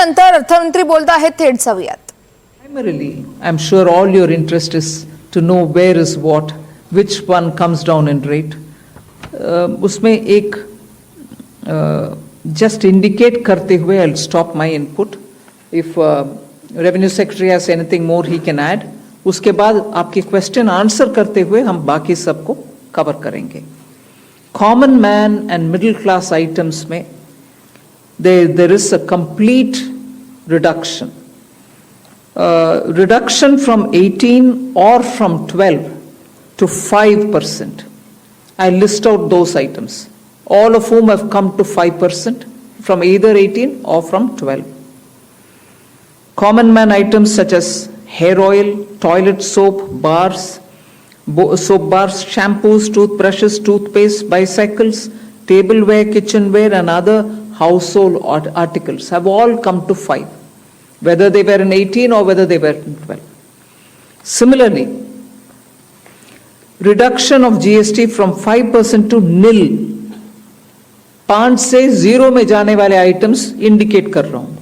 विरामानंतर अर्थमंत्री बोलत आहेत, थेट जाऊयात. Primarily, I'm sure all your interest is to know where is what, which one comes down in rate. उसमें एक just indicate करते हुए I'll stop my input. If Revenue Secretary has anything more he can add. उसके बाद आपके question answer करते हुए हम बाकी सबको कवर करेंगे. Common man and middle class items में there is a complete reduction. Reduction from 18 or from 12 to 5%. I list out those items, all of whom have come to 5% from either 18 or from 12. Common man items such as hair oil, toilet soap, soap bars, shampoos, toothbrushes, toothpaste, bicycles, tableware, kitchenware and other household articles have all come to 5, whether they were in 18 or whether they were in 12. Similarly, reduction of GST from 5% to nil. 5 से 0 में जाने वाले items indicate कर रहा हूं.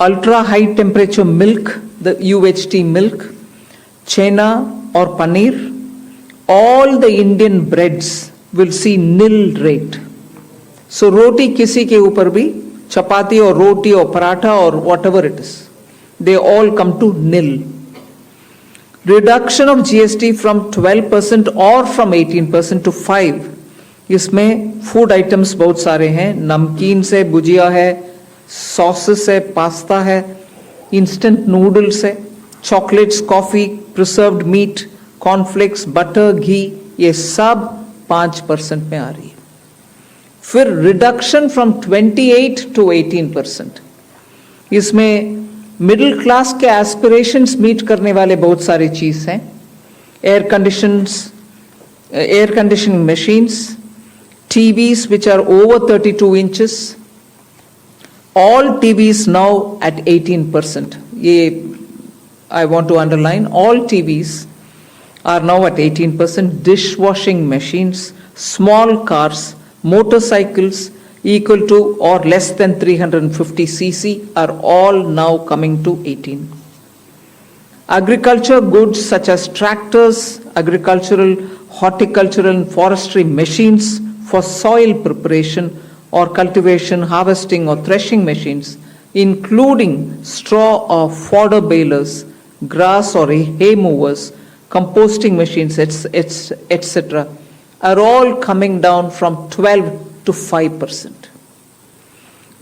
Ultra high temperature milk, the UHT milk, chena or paneer, all the Indian breads will see nil rate. So roti kisi ke upar bhi, chapati or roti or paratha or whatever it is, they all come to nil. Reduction of GST from 12% or from 18% to 5. इसमें food items बहुत सारे हैं. नमकीन से भुजिया है, sauces है, pasta है, instant noodles है, chocolates, coffee, preserved meat, cornflakes, butter, घी, ये सब 5% में आ रही है. फिर रिडक्शन फ्रॉम 28 टू 18%. इसमें मिडिल क्लास के एस्पिरेशंस मीट करने वाले बहुत सारी चीज हैं. Air conditioning machines, TVs which are over 32 inches, all TVs now at 18%. I want to underline, all TVs are now at 18%. Dishwashing machines, small cars, motorcycles equal to or less than 350 cc are all now coming to 18. Agriculture goods such as tractors, agricultural, horticultural and forestry machines for soil preparation or cultivation, harvesting or threshing machines, including straw or fodder balers, grass or hay movers, composting machines, etc., are all coming down from 12 to 5%.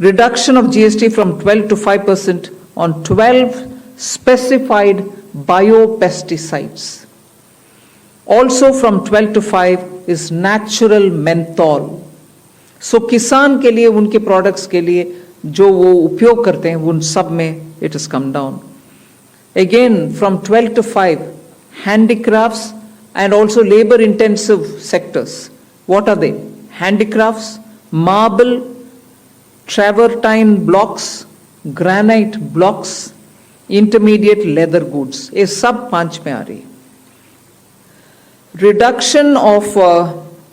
Reduction of GST from 12 to 5% on 12 specified biopesticides. Also from 12 to 5 is natural menthol. So किसान के लिए, उनके products के लिए जो वो उपयोग करते हैं, उन सब में it has come down. Again from 12 to 5, handicrafts and also labor intensive sectors. What are they? Handicrafts, marble, travertine blocks, granite blocks, intermediate leather goods. ये सब 5 में आ रही है. Reduction of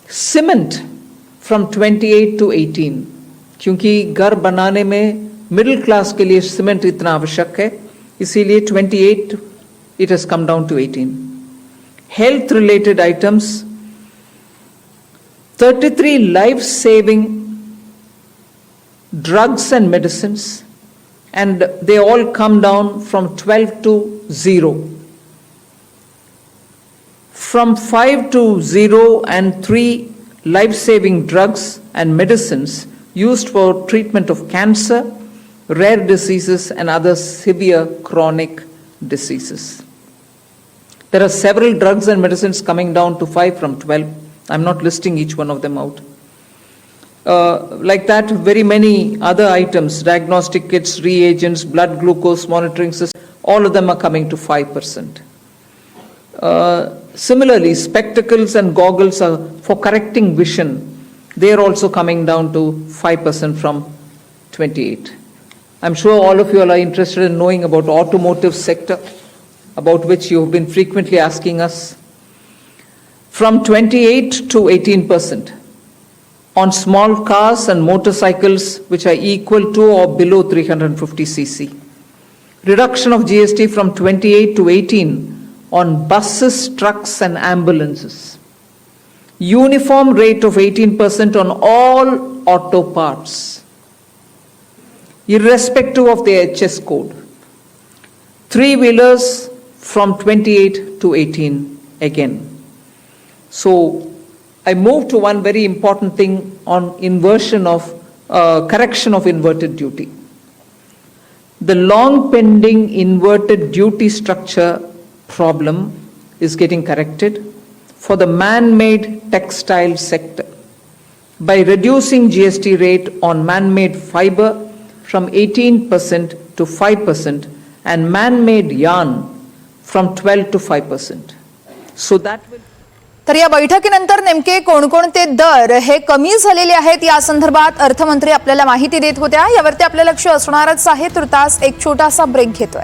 cement from 28 to 18, क्योंकि घर बनाने में मिडिल क्लास के लिए सीमेंट इतना आवश्यक है, इसीलिए 28 it has come down to 18. Health related items, 33 life saving drugs and medicines, and they all come down from 12 to 0. From 5 to 0 and 3 life-saving drugs and medicines used for treatment of cancer, rare diseases and other severe chronic diseases. There are several drugs and medicines coming down to 5 from 12. I'm not listing each one of them out. Like that, very many other items, diagnostic kits, reagents, blood glucose monitoring system, all of them are coming to 5%. Similarly, spectacles and goggles are for correcting vision. They are also coming down to 5% from 28. I'm sure all of you all are interested in knowing about automotive sector, about which you have been frequently asking us. From 28 to 18%. on small cars and motorcycles which are equal to or below 350 cc. Reduction of GST from 28 to 18 on buses, trucks and ambulances. Uniform rate of 18% on all auto parts, irrespective of the HS code. Three-wheelers from 28 to 18 again. So I move to one very important thing on correction of inverted duty. The long pending inverted duty structure problem is getting corrected for the man-made textile sector by reducing GST rate on man-made fiber from 18% to 5% and man-made yarn from 12 to 5%. So that will. तर या बैठकीनंतर नेमके कोणकोणते दर हे कमी झालेले आहेत या संदर्भात अर्थमंत्री आपल्याला माहिती देत होत्या. यावरती आपलं लक्ष असणारच आहे. तुर्तास एक छोटासा ब्रेक घेतोय.